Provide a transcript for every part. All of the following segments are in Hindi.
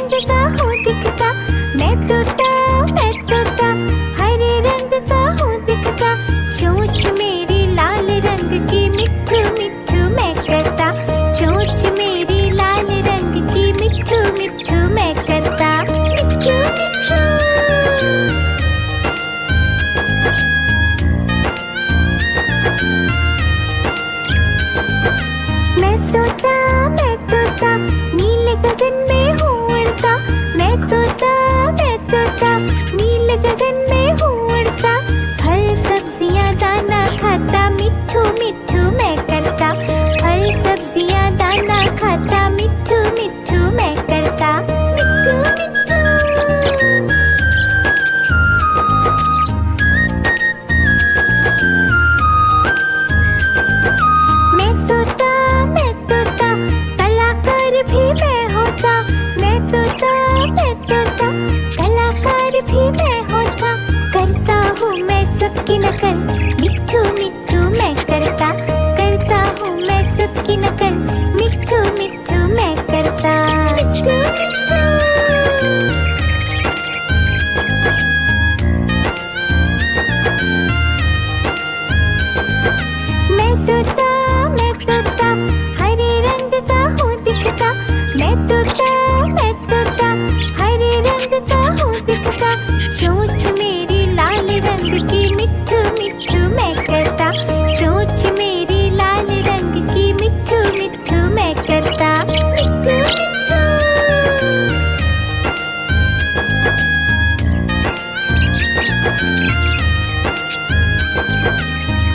रंग का हूँ दिखता, मैं तोता हरे रंग का हूँ दिखता। चोंच मेरी लाल रंग की मिट्ठू मिट्ठू मैं करता, चोंच मेरी लाल रंग की मिट्ठू मिट्ठू मैं करता। मिट्ठू मिट्ठू मैं तोता नीले गगन में हूँ उड़ता, मैं तोता नीले गगन में हूँ उड़ता। फल सब्जियाँ दाना खाता, मिट्ठू मिट्ठू मैं करता, फल सब्जियाँ दाना खाता, मिट्ठू मिट्ठू मैं करता। मिट्ठू मिट्ठू मैं तोता कलाकार भी मैं होता, मैं तोता कलाकार भी मैं होता। करता हूँ मैं सबकी नकल, मिट्ठू मिट्ठू मैं करता, करता हूँ मैं सबकी नकल, मिट्ठू मिट्ठू मैं करता। मिट्ठू मिट्ठू मैं तोता हरे रंग का हूँ दिखता, मैं तोता हरे रंग का हूँ दिखता। चोंच मेरी लाल रंग की मिट्ठू मिट्ठू मैं करता, चोंच मेरी लाल रंग की मिट्ठू मिट्ठू मैं करता। मिट्ठू मिट्ठू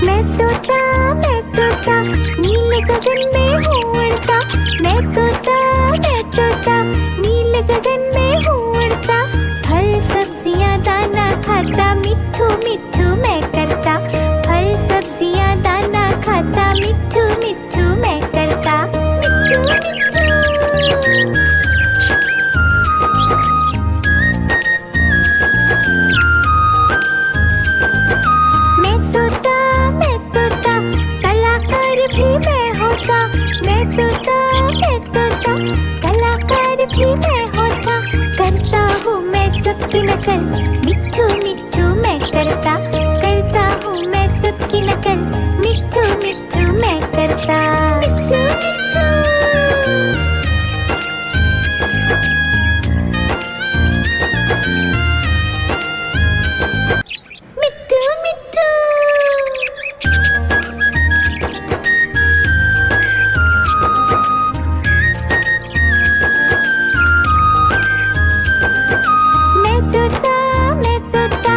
मैं तोता नीले गगन में हूँ उड़ता, मैं तोता नीले गगन में हूँ उड़ता। फल सब्जियाँ दाना खाता, मिट्ठू मिट्ठू मैं करता, फल सब्जियाँ दाना खाता, मिट्ठू मिट्ठू मैं करता। मिट्ठू मिट्ठू मैं तोता कलाकार भी मैं होता, मैं तोता कलाकार भी मैं होता। करता हूँ मैं सबकी नकल, मिट्ठू मिट्ठू मैं करता, करता हूँ मैं सबकी नकल, मिट्ठू मिट्ठू मैं करता। मिट्ठू मिट्ठू मिट्ठू मिट्ठू मैं तोता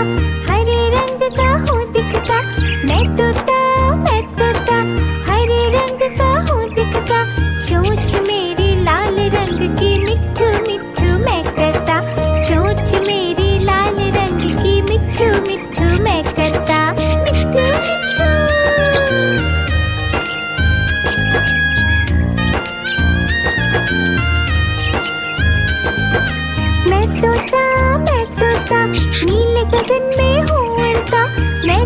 हरे रंग का हूँ दिखता, मैं तोता हरे रंग का हूँ दिखता। चोंच मेरी लाल रंग की मिट्ठू मिट्ठू मैं करता, चोंच मेरी लाल रंग की मिट्ठू मिट्ठू मैं करता। मिट्ठू मिट्ठू मैं तोता नीले गगन में हूँ उड़ता, मैं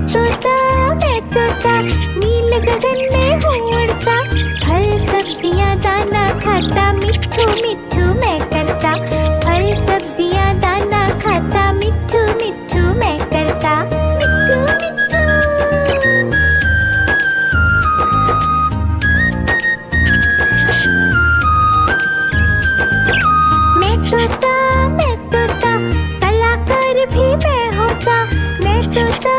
तोता नीले गगन में हूँ उड़ता। फल सब्जियाँ दाना खाता, मिट्ठू मिट्ठू मैं करता, फल सब्जियाँ दाना खाता, मिट्ठू मिट्ठू मैं करता। मिट्ठू मिट्ठू मैं तोता कलाकार भी मैं होता, मैं तोता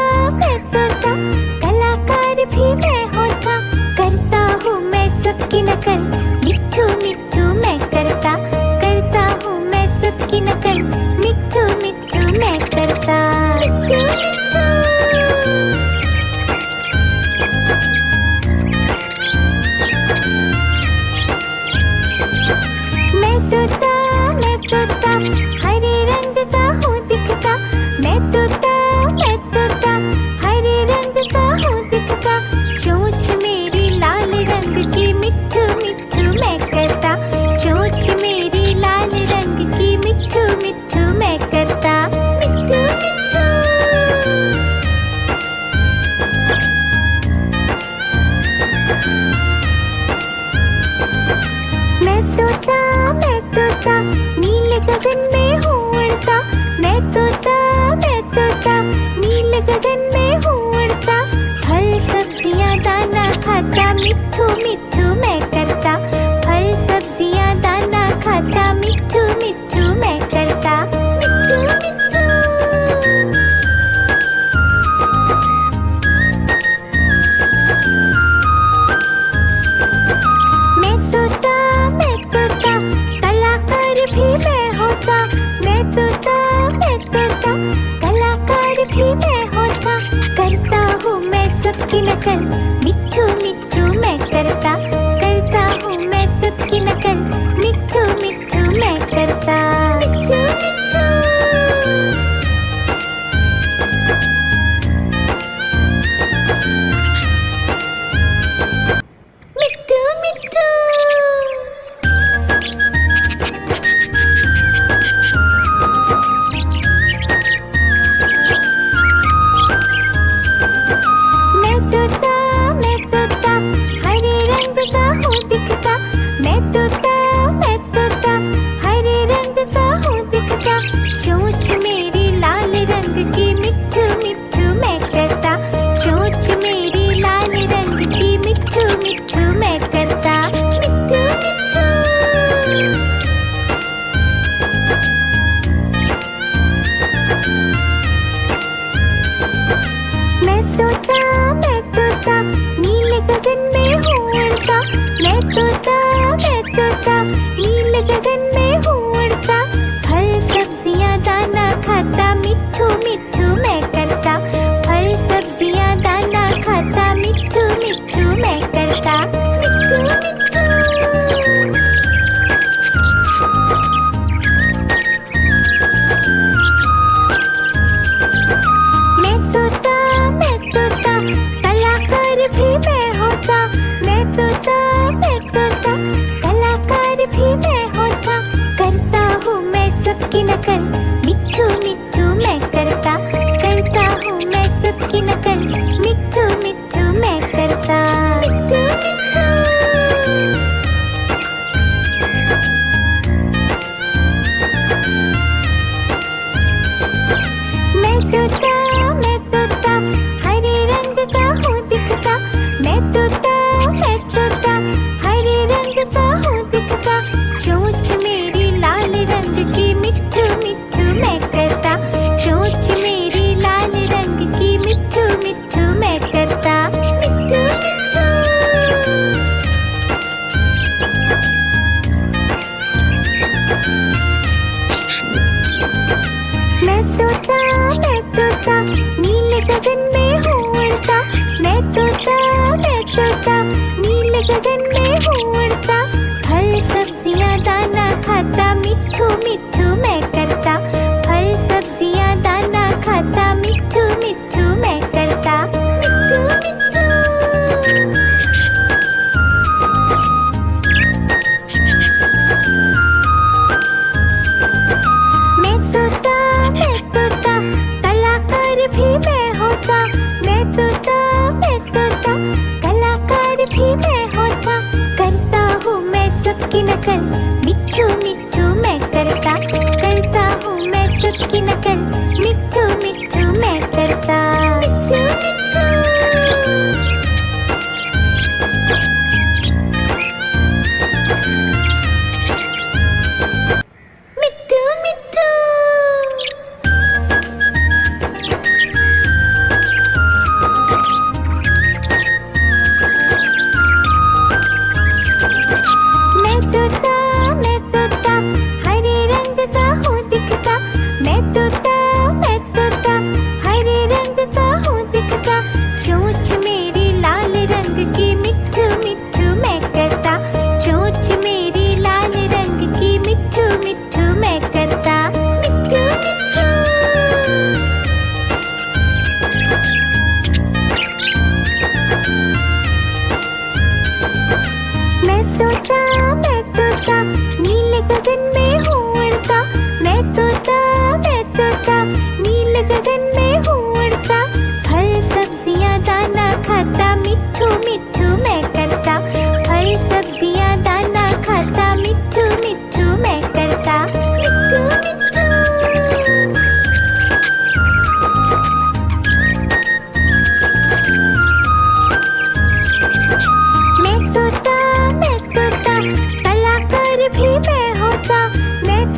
कलाकार भी मैं होता। करता हूँ मैं सबकी नकल, मिट्ठू मिट्ठू मैं करता, गगन में हूँ उड़ता, मैं तोता नील गगन में हूँ उड़ता। फल सब्जियाँ दाना खाता, मिट्ठू मिट्ठू मैं करता। फल सब्जियाँ दाना खाता, मिट्ठू मिट्ठू मैं करता। मिट्ठू मिट्ठू। मैं तोता कलाकार भी मैं होता। मैं तोता कलाकार भी मैं होता। करता हूँ मैं सबकी नकल, मिट्ठू मिट्ठू मैं करता। करता हूँ मैं सबकी नकल, मिट्ठू मिट्ठू मैं करता। मिट्ठू मिट्ठू। मिट्ठू मिट्ठू। मैं तोता हरे रंग का हूँ दिखता। मैं तोता हरे रंग का हूँ दिखता। चोंच मेरी लाल रंग की, मिट्ठू मिट्ठू मैं करता। चोंच मेरी लाल रंग की, मिट्ठू मिट्ठू मैं करता। मिट्ठू मिट्ठू। मैं तोता नील गगन में हूँ उड़ता। मैं तोता नील गगन में हूँ उड़ता। फल सब्जियाँ दाना खाता, मिट्ठू मिट्ठू मैं करता। फल सब्जियाँ दाना खाता, मिट्ठू मिट्ठू मैं करता। मिट्ठू मिट्ठू। मैं तोता कलाकार भी मैं होता। मैं तोता कलाकार भी मैं होता। करता हूँ मैं सबकी नकल, मिट्ठू मिट्ठू मैं करता। करता हूँ मैं सबकी नकल, मिट्ठू मिट्ठू मैं करता। मिट्ठू मिट्ठू। मैं तोता हरे रंग का हूँ दिखता। मैं तोता हरे रंग का हूँ दिखता। चोंच मेरी लाल रंग की, मिट्ठू मिट्ठू मैं करता। चोंच मेरी लाल रंग की, मिट्ठू मिट्ठू मैं करता। मिट्ठू मिट्ठू। मैं तोता नील गगन में हूँ उड़ता। मैं तोता नील गगन में हूँ उड़ता। फल सब्जियाँ दाना खाता, मिट्ठू मिट्ठू मैं करता। फल सब्जियाँ दाना खाता, मिट्ठू मिट्ठू मैं करता। मिट्ठू मिट्ठू। मैं तोता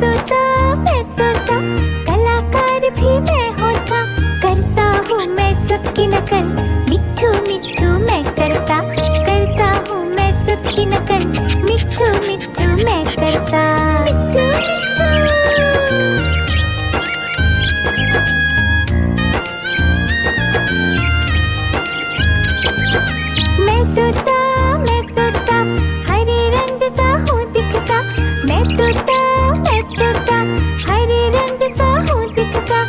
मैं तोता कलाकार भी मैं होता, करता हूँ मैं सबकी नकल, मिट्ठू मिट्ठू मैं करता हूँ मैं सबकी नकल, मिट्ठू मिट्ठू मैं करता। मैं तोता हरे रंग का हूँ दिखता, मैं तोता हरे रंग का हूँ दिखता,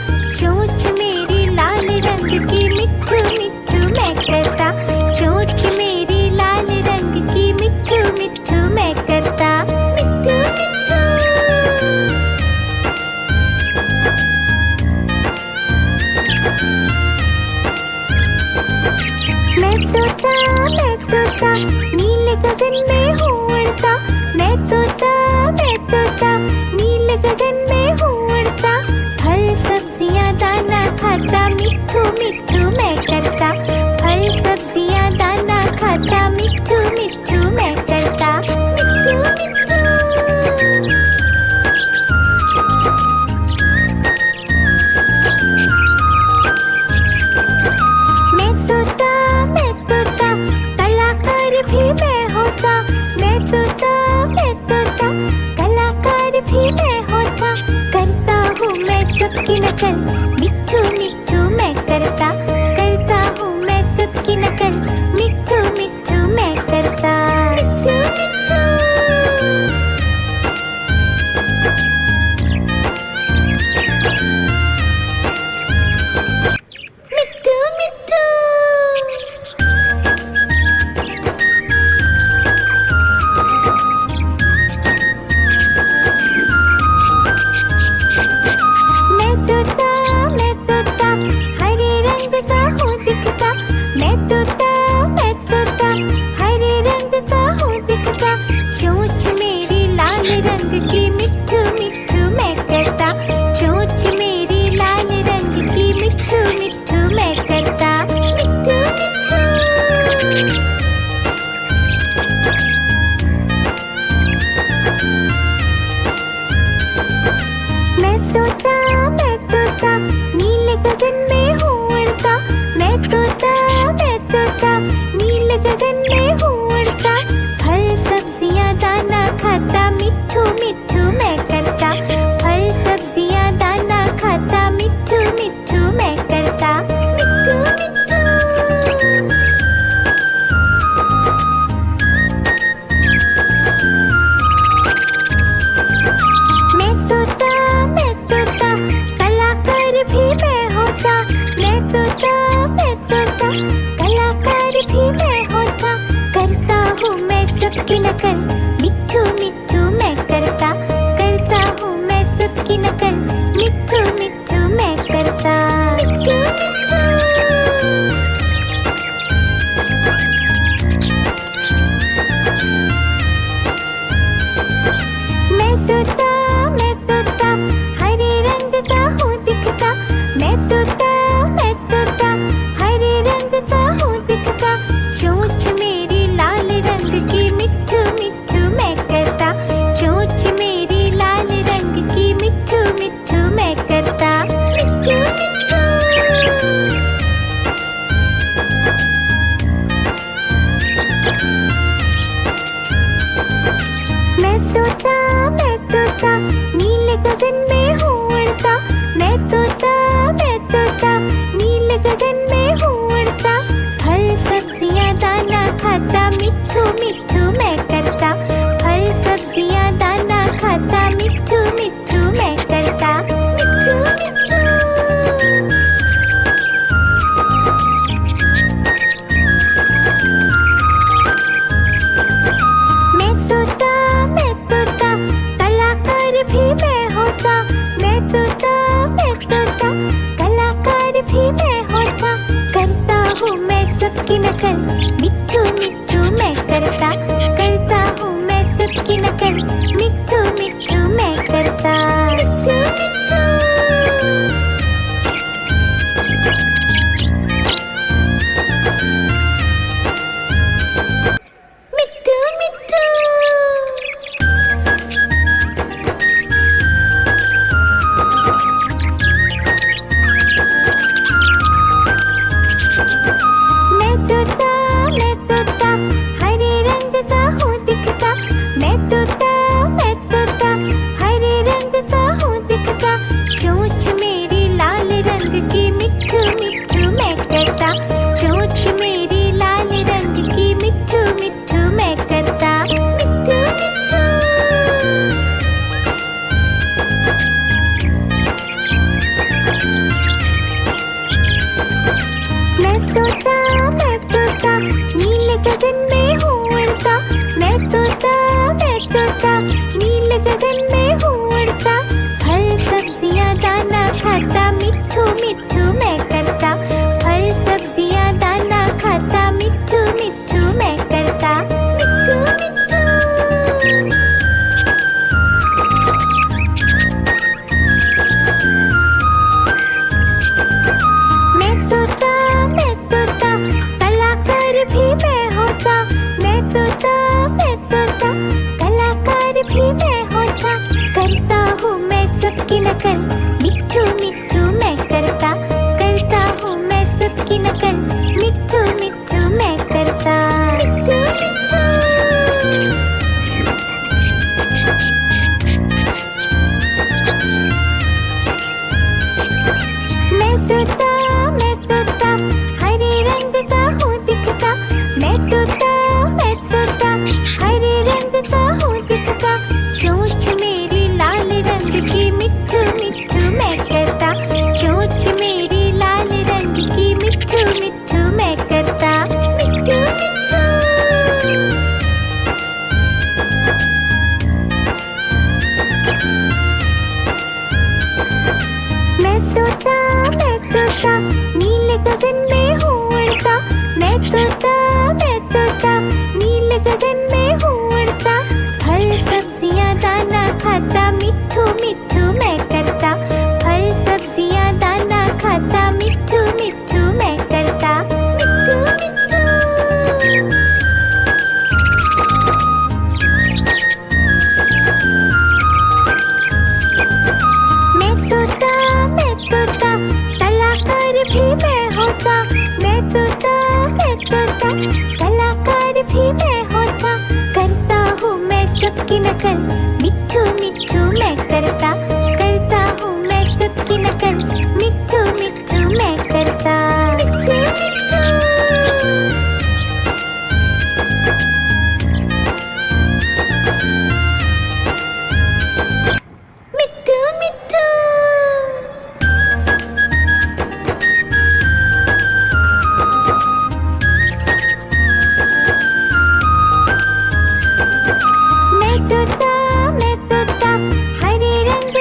चोंच मेरी लाल रंग की, मिट्ठू मिट्ठू मैं करता, चोंच मेरी लाल रंग की, मिट्ठू मिट्ठू मैं करता, मिट्ठू मिट्ठू। मैं तोता नीले गगन में हूँ उड़ता, मैं तोता नीले गगन में हूँ उड़ता, फल सब्जियाँ दाना खाता, मिट्ठू मिट्ठू मैं करता, फल सब्जियाँ दाना खाता, मिट्ठू मिट्ठू मैं करता, मिट्ठू मिट्ठू। मैं तोता कलाकार भी मैं होता, मैं तोता कलाकार भी मैं होता, करता हूँ मैं सबकी नकल, मिट्ठू मिट्ठू मैं करता हूँ मैं सबकी नकल, मिट्ठू मिट्ठू मैं करता, मिट्ठू मिट्ठू। मिट्ठू मिट्ठू। मैं तोता हरे रंग का हूँ दिखता, मैं तोता हरे रंग का हूँ दिखता, चोंच मेरी लाल रंग की, मिट्ठू मिट्ठू मैं करता, चोंच मेरी लाल रंग की, मिट्ठू मिट्ठू मैं करता, मिट्ठू मिट्ठू। मैं तोता नीले गगन में हूँ उड़ता, मैं तोता नीले गगन में हूँ उड़ता, फल सब्जियाँ दाना खाता, मिट्ठू मिट्ठू मैं करता, फल सब्जियाँ दाना खाता, मिट्ठू मिट्ठू मैं करता, मिट्ठू मिट्ठू। मैं तोता कलाकार भी मैं होता, मैं तोता कलाकार भी मैं होता, करता हूँ मैं सबकी नकल, मिट्ठू मिट्ठू मैं करता हूँ मैं सबकी नकल, मिट्ठू मिट्ठू मैं करता, मिट्ठू मिट्ठू। मैं तोता हरे रंग का हूँ दिखता, मैं तोता हरे रंग का हूँ दिखता, चोंच मेरी लाल रंग की, मिट्ठू मिट्ठू मैं करता, चोंच मेरी लाल रंग की, मिट्ठू मिट्ठू मैं करता, मिट्ठू मिट्ठू। मैं तोता नीले गगन में हूँ उड़ता, मैं तोता नीले गगन में हूँ उड़ता, फल सब्जियाँ दाना खाता, मिट्ठू मिट्ठू मैं करता, फल सब्जियाँ दाना खाता, मिट्ठू मिट्ठू मैं करता, मिट्ठू मिट्ठू। मैं तोता कलाकार भी मैं होता, मैं तोता कलाकार भी मैं होता, करता हूँ मैं सबकी नकल, मिट्ठू मिट्ठू मैं करता हूँ मैं सबकी नकल, मिट्ठू मिट्ठू मैं करता, मिट्ठू मिट्ठू। मिट्ठू मिट्ठू। तोता नीले गगन में हूँ उड़ता। मैं तोता नीले गगन में हूँ उड़ता। फल सब्जियाँ दाना खाता मिट्ठू मिट्ठू मैं करता। फल सब्जियाँ दाना खाता मिट्ठू मिट्ठू मैं करता। मिट्ठू मिट्ठू। मैं तोता कलाकार भी मैं होता। मैं तोता कलाकार भी मैं होता। करता हूँ मैं सबकी नकल मिट्ठू मिट्ठू मैं करता। करता हूँ मैं सबकी नकल मिट्ठू मिट्ठू मैं करता। मिट्ठू मिट्ठू मिट्ठू मिट्ठू। मैं तोता हरे रंग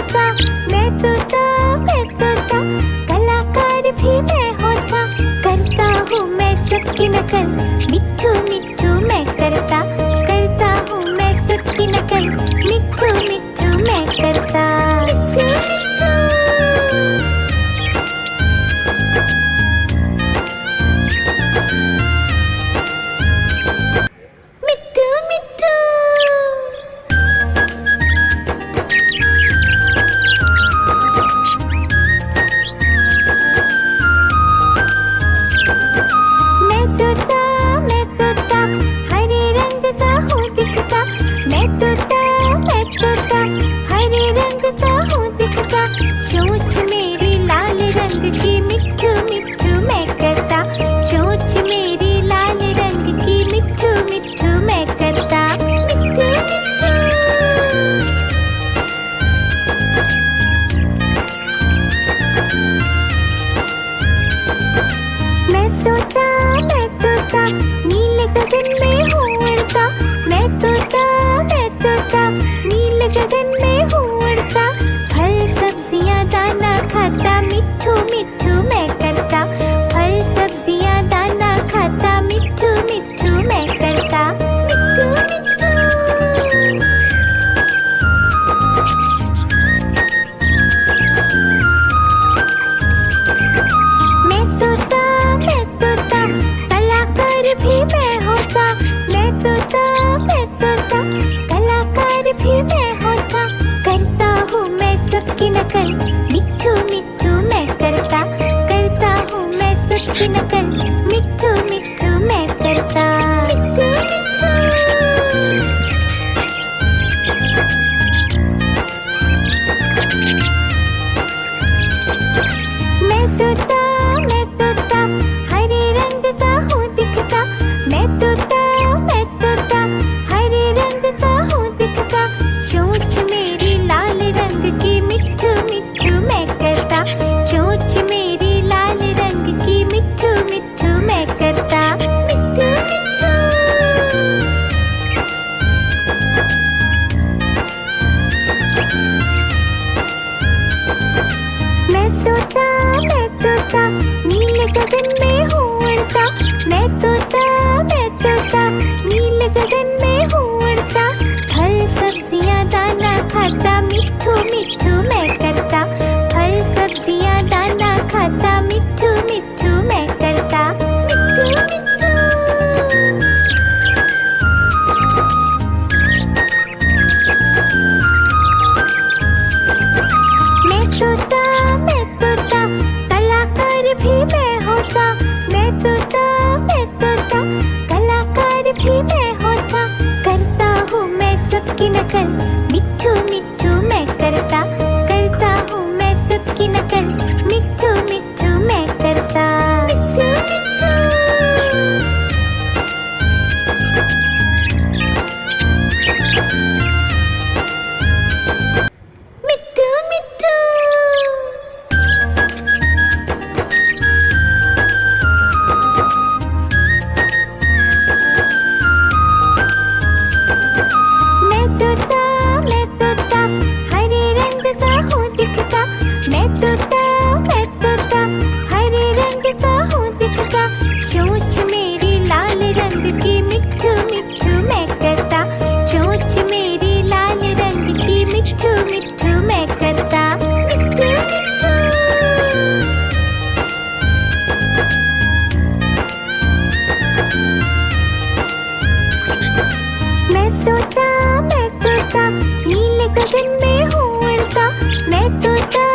तोता, मैं तोता, मैं तोता, कलाकार भी मैं होता। करता हूँ मैं सबकी नकल, मिट्ठू मिट्ठू मैं करता। करता हूँ मैं सबकी नकल, मिट्ठू मिट्ठू मैं करता। मिट्ठू मिट्ठू। मैं तोता, हरे रंग का हूँ दिखता। मैं तोता, हरे रंग का हूँ दिखता। चोंच मेरी लाल रंग की, मिट्ठू मिट्ठू मैं करता। चोंच मेरी लाल रंग की, मिट्ठू मिट्ठू मैं करता। मिट्ठू मिट्ठू। मैं तोता, नीले गगन में हूँ उड़ता। मैं तोता, नीले गगन में हूँ उड़ता। फल सब्जियाँ दाना खाता, मिट्ठू मिट्ठू मैं करता। फल सब्जियाँ दाना खाता, मिट्ठू मिट्ठू मैं करता। मिट्ठू मिट्ठू। मैं तोता, कलाकार भी मैं होता। मैं तोता, कलाकार भी मैं होता। करता हूँ मैं सबकी नकल, मिट्ठू मिट्ठू मैं करता। करता हूँ मैं सबकी नकल, मिट्ठू मिट्ठू मैं करता। मिट्ठू मिट्ठू। मैं तोता, हरे रंग का हूँ दिखता। मैं तोता, हरे रंग का हूँ दिखता। चोंच मेरी लाल रंग की, मिट्ठू मिट्ठू मैं करता। चोंच मेरी लाल रंग की, मिट्ठू मिट्ठू मैं करता। मिट्ठू मिट्ठू। मैं तोता, नीले गगन में हूँ उड़ता। मैं तोता, नीले गगन में हूँ उड़ता। फल सब्जियाँ दाना खाता, मिट्ठू मिट्ठू मैं करता। फल सब्जियाँ दाना खाता, मिट्ठू मिट्ठू मैं करता। मिट्ठू मिट्ठू। मैं तोता, कलाकार भी मैं होता। मैं तोता, कलाकार भी मैं होता। करता हूँ मैं सबकी नकल, मिट्ठू मिट्ठू मैं करता। करता हूँ मैं सबकी नकल, मिट्ठू मिट्ठू मैं करता। मिट्ठू मिट्ठू। मिट्ठू मिट्ठू। मैं तोता, हरे रंग का हूँ दिखता। मैं तोता, हरे रंग का हूँ दिखता। चोंच मेरी लाल रंग की, मिट्ठू मिट्ठू मैं करता। चोंच मेरी लाल रंग की, मिट्ठू मिट्ठू मैं करता। मिट्ठू मिट्ठू। मैं तोता, नीले गगन में हूँ उड़ता। मैं तोता,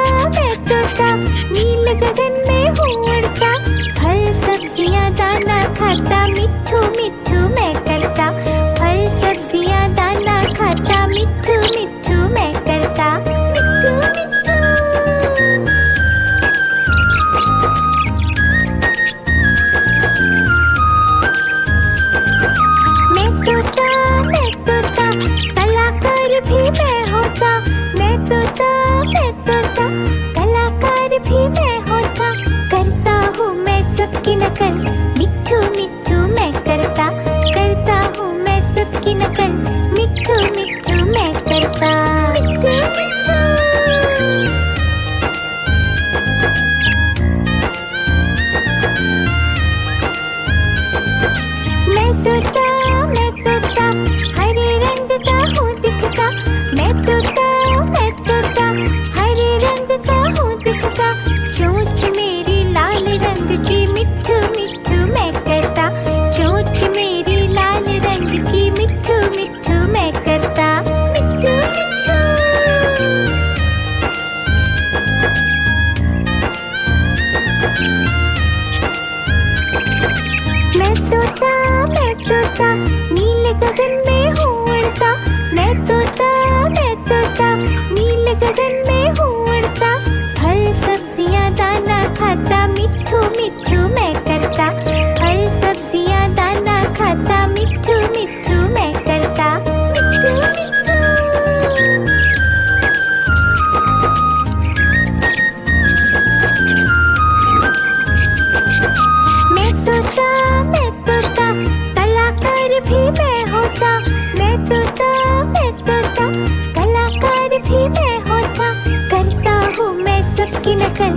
नीले गगन में हूँ उड़ता। फल सब्जियाँ दाना खाता, मिट्ठू मिट्ठू मैं करता। फल सब्जियाँ दाना खाता, मिट्ठू मिट्ठू मैं करता। मिट्ठू मिट्ठू। मैं तोता, कलाकार भी मैं होता। मैं तोता, कलाकार भी मैं होता। करता हूँ मैं सबकी नकल, मिट्ठू मिट्ठू मैं करता।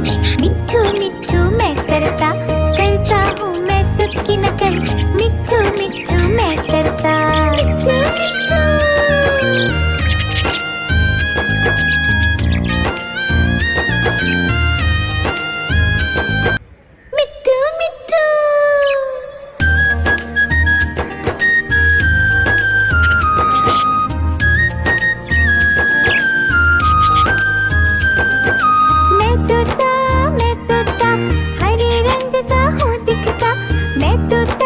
मिट्ठू मिट्ठू मैं करता करता हूँ मैं सबकी नकल मिट्ठू मिट्ठू मैं करता मिट्ठू मिट्ठू मैं तोता हरे रंग का हूँ दिखता मैं तोता